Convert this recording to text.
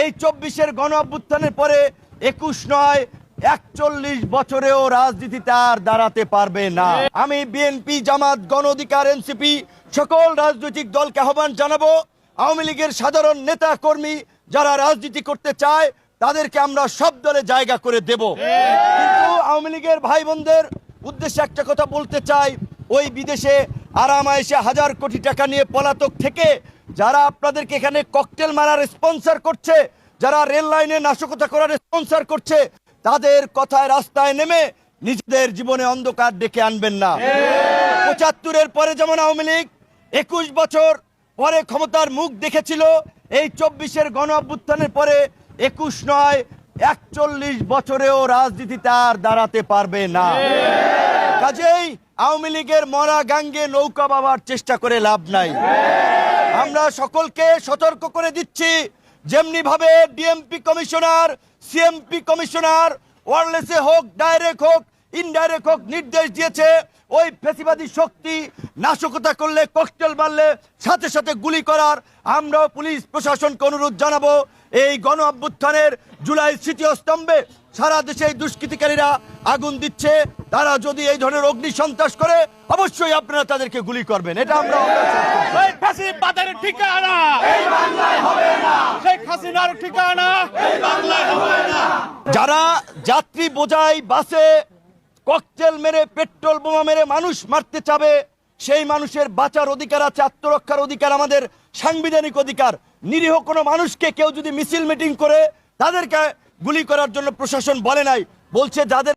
এই 24-এর গণ অভ্যুত্থানের পরে 21 নয় 41 বছরেও রাজনীতিতে আর দাঁড়াতে পারবে না। আমি বিএনপি, জামাত, গণ অধিকার, এনসিপি সকল রাজনৈতিক দলকে আহ্বান জানাবো, আওয়ামী লীগের সাধারণ নেতা কর্মী যারা রাজনীতি করতে চায় তাদেরকে আমরা সব দলে জায়গা করে দেব। কিন্তু আওয়ামী লীগের ভাই বোনদের উদ্দেশ্যে একটা কথা বলতে চাই, ওই বিদেশে আরামায়েশে হাজার কোটি টাকা নিয়ে পলাতক থেকে যারা আপনাদেরকে এখানে ককটেল মারার স্পন্সর করছে, যারা রেল লাইনে নাশকতা করার স্পন্সর করছে, তাদের কথায় রাস্তায় নেমে নিজেদের জীবনে অন্ধকার ডেকে আনবেন না। 75-এর পরে যেমন আওয়ামী লীগ 21 বছর পরে ক্ষমতার মুখ দেখেছিল, এই 24-এর গণ অভ্যুত্থানের পরে 21 নয় 41 বছরেও রাজনীতিতে আর দাঁড়াতে পারবে না। কাজেই আওয়ামী লীগের মরা গাঙ্গে নৌকা বাবার চেষ্টা করে লাভ নাই। আমরা সকলকে সতর্ক করে দিচ্ছি, যেমনি ভাবে ডিএমপি কমিশনার, সিএমপি কমিশনার ওয়্যারলেসে হোক, ডাইরেক্ট হোক, ইনডাইরেক্ট হোক নির্দেশ দিয়েছে, ওই ফ্যাসিবাদী শক্তি নাশকতা করলে, ককটেল মারলে সাথে সাথে গুলি করার, আমরাও পুলিশ প্রশাসনকে অনুরোধ জানাবো, এই গণ অভ্যুত্থানের জুলাই স্মৃতিস্তম্ভে সারা দেশে এই দুষ্কৃতিকারীরা আগুন দিচ্ছে, তারা যদি এই ধরনের অগ্নি সন্ত্রাস করে অবশ্যই আপনারা তাদেরকে গুলি করবেন। এটা আমরা ফ্যাসিবাদের ঠিকানা এই বাংলায় হবে না, শেখ হাসিনার ঠিকানা এই বাংলায় হবে না। যারা যাত্রী বোঝাই বাসে ককটেল মেরে, পেট্রোল বোমা মেরে মানুষ মারতে চাবে, সেই মানুষের বাঁচার অধিকার আছে, আত্মরক্ষার অধিকার আমাদের সাংবিধানিক অধিকার। নিরীহ কোনো মানুষকে কেউ যদি মিছিল মিটিং করে তাদেরকে গুলি করার জন্য প্রশাসন বলে নাই, বলছে যাদের